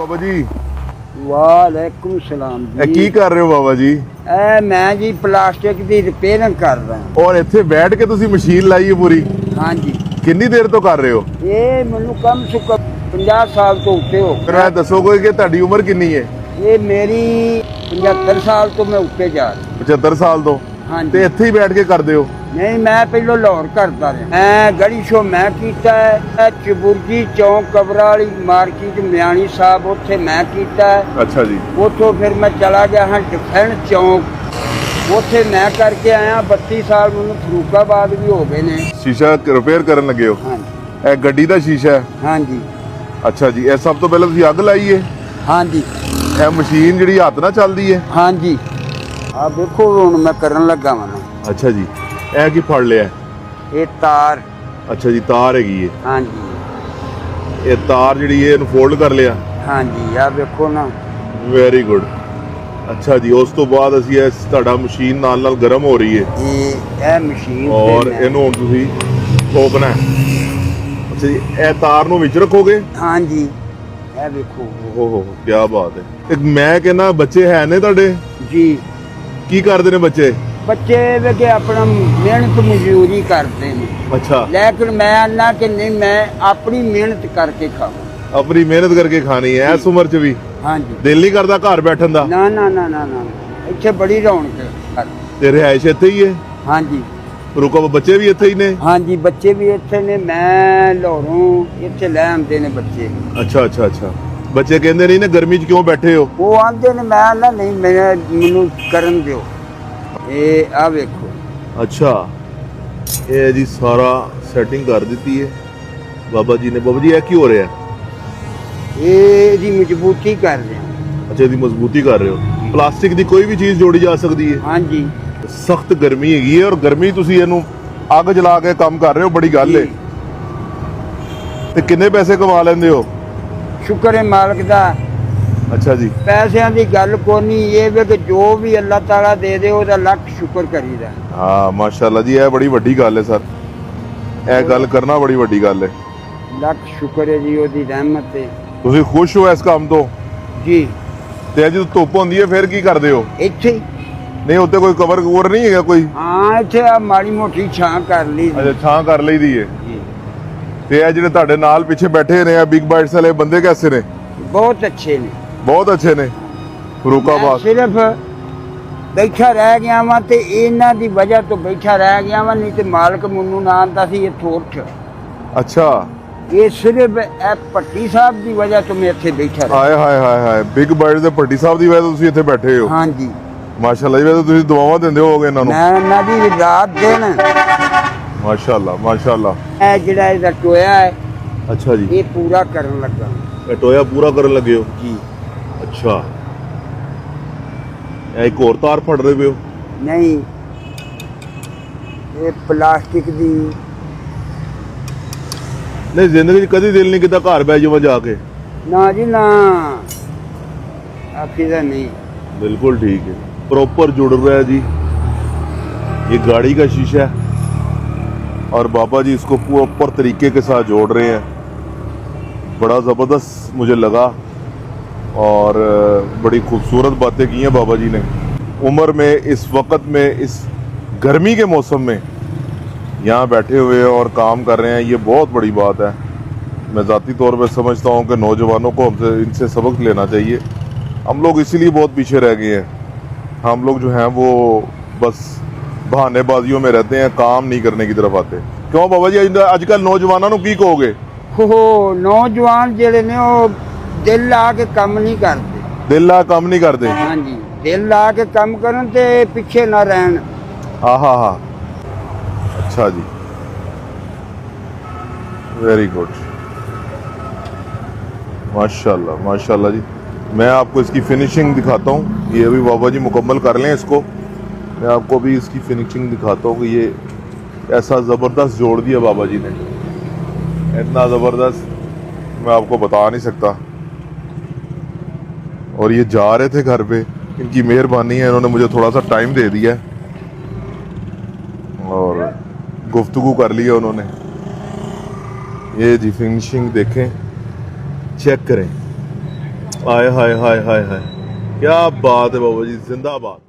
बाबा जी। वालेकुम सलाम ਇਹ जी। ਕੀ ਕਰ ਰਹੇ ਹੋ ਬਾਬਾ ਜੀ? मैं जी प्लास्टिक ਦੀ ਰਿਪੇਅਰਿੰਗ ਕਰ ਰਹਾ ਔਰ ਇੱਥੇ ਬੈਠ ਕੇ ਤੁਸੀਂ ਮਸ਼ੀਨ ਲਾਈ ਹੈ ਪੂਰੀ? ਹਾਂ ਜੀ। ਕਿੰਨੀ ਦੇਰ ਤੋਂ ਕਰ ਰਹੇ ਹੋ? ਇਹ ਮੈਨੂੰ ਕਮ ਸੇ ਕਮ 50 ਸਾਲ ਤੋਂ ਉੱਤੇ ਹੋ ਫਿਰ ਇਹ ਦੱਸੋਗੇ ਕਿ ਤੁਹਾਡੀ ਉਮਰ ਕਿੰਨੀ ਹੈ? ਇਹ ਮੇਰੀ 75 ਸਾਲ ਤੋਂ ਮੈਂ ਉੱਤੇ ਜਾ ਰਿਹਾ। 75 ਸਾਲ ਤੋਂ? ਹਾਂ ਤੇ ਜੀ। ਇੱਥੇ ਹੀ ਬੈਠ ਕੇ ਕਰਦੇ ਹੋ? ਨਹੀਂ, ਮੈਂ ਪਹਿਲਾਂ ਲਾਹੌਰ ਕਰਦਾ ਰਿਹਾ। ਮੈਂ ਗੜੀ ਸ਼ੋ ਮੈਂ ਕੀਤਾ ਹੈ, ਚਬੁਰਜੀ ਚੌਂਕ ਕਬਰਾਂ ਵਾਲੀ ਮਾਰਕੀਟ ਮਿਆਣੀ ਸਾਹਿਬ ਉੱਥੇ ਮੈਂ ਕੀਤਾ ਹੈ। ਅੱਛਾ ਜੀ। ਉੱਥੋਂ ਫਿਰ ਮੈਂ ਚਲਾ ਗਿਆ ਹਾਂ ਡਿਫੈਂਸ ਚੌਂਕ, ਉੱਥੇ ਮੈਂ ਕਰਕੇ ਆਇਆ 32 ਸਾਲ ਮੈਨੂੰ ਫਰੂਕਾਬਾਦ ਵੀ ਹੋ ਗਏ ਨੇ। ਸ਼ੀਸ਼ਾ ਰਿਪੇਅਰ ਕਰਨ ਲੱਗੇ ਹੋ? ਹਾਂ ਇਹ ਗੱਡੀ ਦਾ ਸ਼ੀਸ਼ਾ ਹੈ? ਹਾਂ ਜੀ। ਅੱਛਾ ਜੀ। ਇਹ ਸਭ ਤੋਂ ਪਹਿਲਾਂ ਤੁਸੀਂ ਅੱਗ ਲਾਈ ਹੈ? ਹਾਂ ਜੀ। ਇਹ ਮਸ਼ੀਨ ਜਿਹੜੀ ਹੱਥ ਨਾਲ ਚੱਲਦੀ ਹੈ? ਹਾਂ ਜੀ। ਆ ਦੇਖੋ ਹੁਣ ਮੈਂ ਕਰਨ ਲੱਗਾ ਵਾਂ। ਅੱਛਾ ਜੀ। ਇਹ ਕੀ ਫੜ ਲਿਆ? ਇਹ ਤਾਰ। ਅੱਛਾ ਜੀ, ਤਾਰ ਹੈਗੀ ਹੈ। ਹਾਂ ਜੀ। ਇਹ ਤਾਰ ਜਿਹੜੀ ਹੈ ਇਹਨੂੰ ਫੋਲਡ ਕਰ ਲਿਆ? ਹਾਂ ਜੀ। ਆ ਵੇਖੋ ਨਾ। Very good. ਅੱਛਾ ਜੀ। ਉਸ ਤੋਂ ਬਾਅਦ ਅਸੀਂ ਇਸ ਤੁਹਾਡਾ ਮਸ਼ੀਨ ਨਾਲ ਨਾਲ ਗਰਮ ਹੋ ਰਹੀ ਹੈ ਇਹ ਮਸ਼ੀਨ ਔਰ ਇਹਨੂੰ ਹੁਣ ਤੁਸੀਂ ਠੋਕਣਾ ਹੈ। ਅੱਛਾ ਜੀ। ਇਹ ਤਾਰ ਨੂੰ ਵਿੱਚ ਰੱਖੋਗੇ? ਹਾਂ ਜੀ। ਇਹ ਵੇਖੋ। ਓਹੋ ਕੀ ਬਾਤ ਹੈ। ਇੱਕ ਮੈਂ ਕਹਿੰਦਾ ਬੱਚੇ ਹੈ ਨੇ ਤੁਹਾਡੇ? ਜੀ। ਕੀ ਕਰਦੇ ਨੇ ਬੱਚੇ? ਬੱਚੇ ਵੇ ਕੇ ਆਪਣਾ ਮਿਹਨਤ ਮਜ਼ਦੂਰੀ ਕਰਦੇ ਨੇ। ਅੱਛਾ। ਲੇਕਿਨ ਮੈਂ ਆਨਾ ਕਿ ਨਹੀਂ, ਮੈਂ ਆਪਣੀ ਮਿਹਨਤ ਕਰਕੇ ਖਾਵਾਂ। ਆਪਣੀ ਮਿਹਨਤ ਕਰਕੇ ਖਾਣੀ ਹੈ ਇਸ ਉਮਰ 'ਚ ਵੀ? ਹਾਂ ਜੀ। ਦਿਲ ਨਹੀਂ ਕਰਦਾ ਘਰ ਬੈਠਣ ਦਾ? ਨਾ ਨਾ ਨਾ ਨਾ ਨਾ, ਇੱਥੇ ਬੜੀ ਰੌਣਕ ਹੈ। ਤੇ ਰਿਹਾਇਸ਼ ਇੱਥੇ ਹੀ ਹੈ? ਹਾਂ ਜੀ। ਰੁਕੋ, ਬੱਚੇ ਵੀ ਇੱਥੇ ਹੀ ਨੇ? ਹਾਂ ਜੀ। ਬੱਚੇ ਵੀ ਇੱਥੇ ਨੇ, ਮੈਂ ਲਾਹੌਰੋਂ ਇੱਥੇ ਲੈ ਆਉਂਦੇ ਨੇ ਬੱਚੇ। ਅੱਛਾ ਅੱਛਾ ਅੱਛਾ। ਬੱਚੇ ਕਹਿੰਦੇ ਨਹੀਂ ਨਾ ਗਰਮੀ 'ਚ ਕਿਉਂ ਬੈਠੇ ਹੋ? ਉਹ ਆਂਦੇ ਨੇ, ਮੈਂ ਨਾ ਨਹੀਂ, ਮੈਨੂੰ ਕਰਨ ਦਿਓ। ਇਹ ਆ ਵੇਖੋ। ਅੱਛਾ। ਇਹ ਜੀ ਸਾਰਾ ਸੈਟਿੰਗ ਕਰ ਦਿੱਤੀ ਹੈ ਬਾਬਾ ਜੀ ਨੇ। ਬਾਬਾ ਜੀ ਇਹ ਕੀ ਹੋ ਰਿਹਾ? ਇਹਦੀ ਮਜ਼ਬੂਤੀ ਕਰ ਰਹੇ ਹਾਂ। ਅੱਛਾ, ਇਹਦੀ ਮਜ਼ਬੂਤੀ ਕਰ ਰਹੇ ਹੋ। ਪਲਾਸਟਿਕ ਦੀ ਕੋਈ ਵੀ ਚੀਜ਼ ਜੋੜੀ ਜਾ ਸਕਦੀ ਹੈ? ਹਾਂ ਜੀ। ਸਖਤ ਗਰਮੀ ਹੈਗੀ ਹੈ ਔਰ ਗਰਮੀ ਤੁਸੀਂ ਇਹਨੂੰ ਅੱਗ ਜਲਾ ਕੇ ਕੰਮ ਕਰ ਰਹੇ ਹੋ, ਬੜੀ ਗੱਲ ਹੈ। ਤੇ ਕਿੰਨੇ ਪੈਸੇ ਕਮਾ ਲੈਂਦੇ ਹੋ? ਸ਼ੁਕਰ ਹੈ ਮਾਲਕ ਦਾ। ਅੱਛਾ ਜੀ। ਪੈਸਿਆਂ ਦੀ ਗੱਲ ਕੋਈ ਨਹੀਂ, ਇਹ ਵੇ ਕਿ ਜੋ ਵੀ ਅੱਲਾਹ ਤਾਲਾ ਦੇ ਦੇ ਉਹਦਾ ਲੱਖ ਸ਼ੁਕਰ ਕਰੀਦਾ। ਹਾਂ ਮਾਸ਼ਾਅੱਲਾ ਜੀ, ਇਹ ਬੜੀ ਵੱਡੀ ਗੱਲ ਹੈ ਸਰ। ਇਹ ਗੱਲ ਕਰਨਾ ਬੜੀ ਵੱਡੀ ਗੱਲ ਹੈ। ਲੱਖ ਸ਼ੁਕਰ ਹੈ ਜੀ, ਉਹਦੀ ਰਹਿਮਤ ਹੈ। ਤੁਸੀਂ ਖੁਸ਼ ਹੋ ਇਸ ਕੰਮ ਤੋਂ? ਜੀ। ਤੇ ਜਦੋਂ ਧੁੱਪ ਹੁੰਦੀ ਹੈ ਫਿਰ ਕੀ ਕਰਦੇ ਹੋ? ਇੱਥੇ ਹੀ। ਨਹੀਂ, ਉੱਤੇ ਕੋਈ ਕਵਰ ਕਵਰ ਨਹੀਂ ਹੈਗਾ ਕੋਈ? ਹਾਂ, ਇੱਥੇ ਆ ਮਾੜੀ ਮੋਟੀ ਛਾਂ ਕਰ ਲਈ। ਅੱਛਾ, ਛਾਂ ਕਰ ਲਈਦੀ ਹੈ। ਜੀ। ਤੇ ਇਹ ਜਿਹੜੇ ਤੁਹਾਡੇ ਨਾਲ ਪਿੱਛੇ ਬੈਠੇ ਨੇ ਆ ਬਿਗ ਬਾਈਟਸ ਵਾਲੇ ਬੰਦੇ ਕੈਸੇ ਨੇ? ਬਹੁਤ ਅੱਛੇ ਨੇ। ਬਹੁਤ ਅੱਛੇ ਨੇ। ਫਰੂਕਾਬਾਦ ਮੈਂ ਸਿਰਫ ਬੈਠਾ ਰਹਿ ਗਿਆ ਵਾਂ ਤੇ ਇਹਨਾਂ ਦੀ ਵਜ੍ਹਾ ਤੋਂ ਬੈਠਾ ਰਹਿ ਗਿਆ ਵਾਂ, ਨਹੀਂ ਤੇ ਮਾਲਕ ਮੈਨੂੰ ਨਾ ਆਂਦਾ ਸੀ ਇੱਥੋਂ ਉੱਠ। ਅੱਛਾ। ਇਹ ਸਿਰਫ ਇਹ ਭੱਟੀ ਸਾਹਿਬ ਦੀ ਵਜ੍ਹਾ ਤੋਂ ਮੈਂ ਇੱਥੇ ਬੈਠਾ ਰਿਹਾ। ਹਾਏ ਹਾਏ ਹਾਏ ਹਾਏ। ਬਿਗ ਬਾਈਟਸ ਦੇ ਭੱਟੀ ਸਾਹਿਬ ਦੀ ਵਜ੍ਹਾ ਤੋਂ ਤੁਸੀਂ ਇੱਥੇ ਬੈਠੇ ਹੋ? ਹਾਂ ਜੀ। ਮਾਸ਼ਾਅੱਲਾ ਜੀ, ਵੈਸੇ ਤੁਸੀਂ ਦੁਆਵਾਂ ਦਿੰਦੇ ਹੋਵੋਗੇ ਇਹਨਾਂ ਨੂੰ? ਮੈਂ ਇਹਨਾਂ ਦੀ ਰਾਤ ਦਿਨ। ਮਾਸ਼ਾਅੱਲਾ ਮਾਸ਼ਾਅੱਲਾ। ਇਹ ਜਿਹੜਾ ਇਹਦਾ ਟੋਇਆ ਹੈ, ਅੱਛਾ ਜੀ। ਇਹ ਪੂਰਾ ਕਰਨ ਲੱਗਾ। ਇਹ ਟੋਇਆ ਪੂਰਾ ਕਰਨ ਲੱਗੇ ਹੋ? ਜੀ। ਅੱਛਾ। ਇਹ ਇੱਕ ਹੋਰ ਤਾਰ ਫੜ ਰਹੇ ਹੋ? ਨਹੀਂ, ਇਹ ਪਲਾਸਟਿਕ ਦੀ। ਨਹੀਂ, ਜ਼ਿੰਦਗੀ 'ਚ ਕਦੀ ਦਿਲ ਨਹੀਂ ਕੀਤਾ ਘਰ ਬੈ ਜਾਵਾਂ ਜਾ ਕੇ? ਨਾ ਜੀ ਨਾ, आखिदा नहीं। बिल्कुल ठीक है। प्रॉपर जुड़ रहा है जी। ये गाड़ी का शीशा है और बाबा जी इसको प्रॉपर तरीके के साथ जोड़ रहे हैं। बड़ा ज़बरदस्त मुझे लगा और बड़ी खूबसूरत बातें की हैं बाबा जी ने। उम्र में इस वक्त में इस गर्मी के मौसम में यहाँ बैठे हुए हैं और काम कर रहे हैं, ये बहुत बड़ी बात है। मैं ज़ाती तौर पर समझता हूँ कि नौजवानों को हमसे इनसे सबक लेना चाहिए। हम लोग इसीलिए बहुत पीछे रह गए हैं। हम लोग जो हैं वो बस बहानेबाजियों में रहते हैं, काम नहीं करने की तरफ आते। क्यों बाबा जी आजकल नौजवानों को की कहोगे? हो नौजवान जेड़े ने वो दिल ला के काम नहीं करते। दिल ला काम नहीं करते? हाँ जी, दिल ला के काम करन ते पीछे ना रहन। हाँ हाँ हाँ। अच्छा जी, वेरी गुड, माशाल्लाह माशाल्लाह जी। मैं आपको इसकी फिनिशिंग दिखाता हूँ। ये अभी बाबा जी मुकम्मल कर लें इसको। मैं आपको भी इसकी फिनिशिंग दिखाता हूँ कि ये ऐसा ज़बरदस्त जोड़ दिया बाबा जी ने, इतना ज़बरदस्त मैं आपको बता नहीं सकता। और ये जा रहे थे घर पे, इनकी मेहरबानी है, इन्होंने मुझे थोड़ा सा टाइम दे दिया और गुफ्तगू कर लिया उन्होंने। ये जी फिनिशिंग देखें, चेक करें। हाय हाय हाय हाय हाय, क्या बात है बाबा जी, जिंदाबाद।